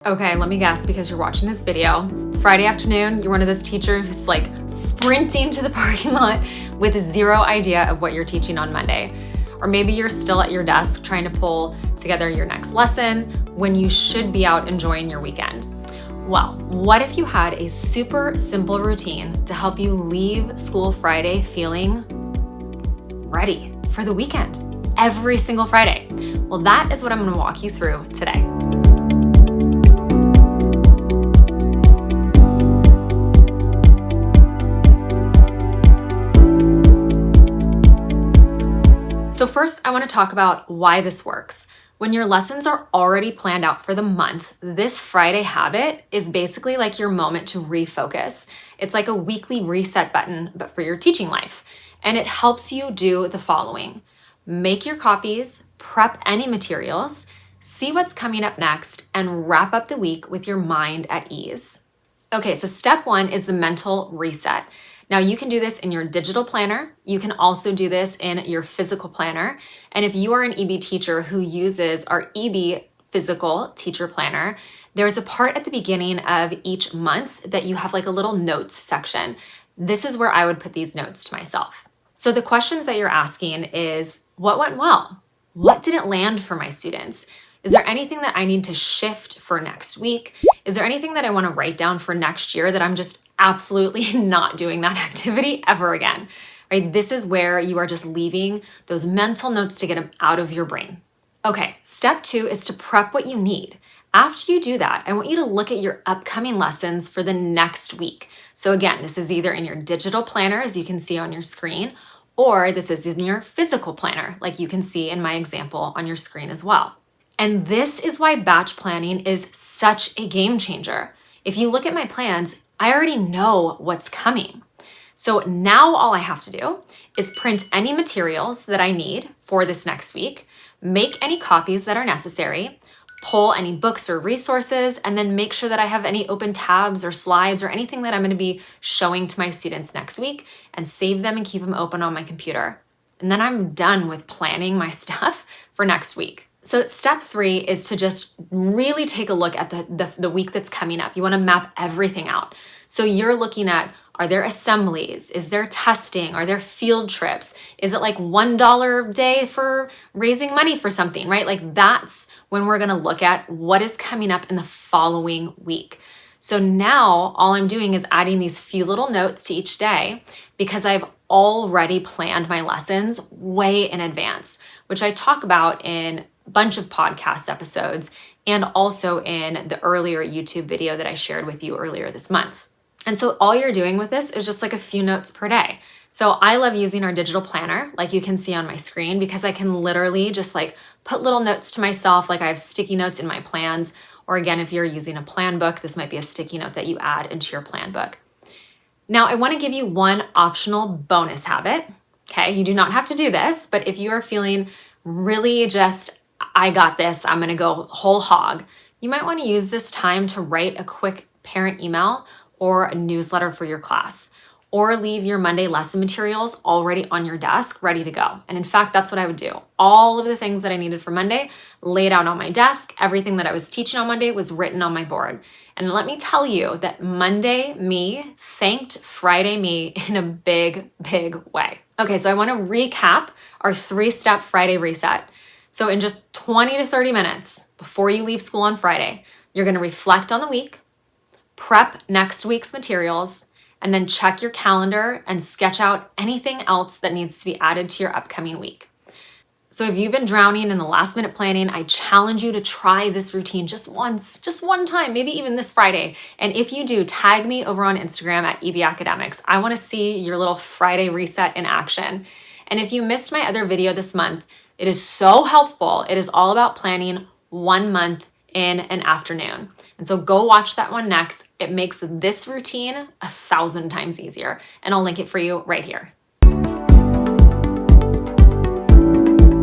Okay, let me guess, because you're watching this video. It's Friday afternoon, you're one of those teachers who's like sprinting to the parking lot with zero idea of what you're teaching on Monday. Or maybe you're still at your desk trying to pull together your next lesson when you should be out enjoying your weekend. Well, what if you had a super simple routine to help you leave school Friday feeling ready for the weekend every single Friday? Well, that is what I'm gonna walk you through today. So first, I want to talk about why this works. When your lessons are already planned out for the month, this Friday habit is basically like your moment to refocus. It's like a weekly reset button, but for your teaching life. And it helps you do the following: make your copies, prep any materials, see what's coming up next, and wrap up the week with your mind at ease. Okay, so step one is the mental reset. Now you can do this in your digital planner. You can also do this in your physical planner. And if you are an EB teacher who uses our EB physical teacher planner, there's a part at the beginning of each month that you have like a little notes section. This is where I would put these notes to myself. So the questions that you're asking is, what went well? What didn't land for my students? Is there anything that I need to shift for next week? Is there anything that I want to write down for next year that I'm just absolutely not doing that activity ever again? Right? This is where you are just leaving those mental notes to get them out of your brain. Okay, step two is to prep what you need. After you do that, I want you to look at your upcoming lessons for the next week. So again, this is either in your digital planner, as you can see on your screen, or this is in your physical planner, like you can see in my example on your screen as well. And this is why batch planning is such a game changer. If you look at my plans, I already know what's coming. So now all I have to do is print any materials that I need for this next week, make any copies that are necessary, pull any books or resources, and then make sure that I have any open tabs or slides or anything that I'm going to be showing to my students next week, and save them and keep them open on my computer. And then I'm done with planning my stuff for next week. So step three is to just really take a look at the week that's coming up. You want to map everything out. So you're looking at, are there assemblies? Is there testing? Are there field trips? Is it like $1 a day for raising money for something, right? Like that's when we're going to look at what is coming up in the following week. So now all I'm doing is adding these few little notes to each day because I've already planned my lessons way in advance, which I talk about in bunch of podcast episodes and also in the earlier YouTube video that I shared with you earlier this month. And so all you're doing with this is just like a few notes per day. So I love using our digital planner, like you can see on my screen, because I can literally just like put little notes to myself, like I have sticky notes in my plans. Or again, if you're using a plan book, this might be a sticky note that you add into your plan book. Now, I want to give you one optional bonus habit. Okay, you do not have to do this, but if you are feeling really just, I got this, I'm going to go whole hog, you might want to use this time to write a quick parent email or a newsletter for your class, or leave your Monday lesson materials already on your desk, ready to go. And in fact, that's what I would do. All of the things that I needed for Monday laid out on my desk. Everything that I was teaching on Monday was written on my board. And let me tell you that Monday me thanked Friday me in a big, big way. Okay, so I want to recap our 3-step Friday reset. So in just 20 to 30 minutes before you leave school on Friday, you're going to reflect on the week, prep next week's materials, and then check your calendar and sketch out anything else that needs to be added to your upcoming week. So if you've been drowning in the last minute planning, I challenge you to try this routine just once, just one time, maybe even this Friday. And if you do, tag me over on Instagram at EB Academics. I want to see your little Friday reset in action. And if you missed my other video this month, it is so helpful. It is all about planning 1 month in an afternoon. And so go watch that one next. It makes this routine 1,000 times easier. And I'll link it for you right here.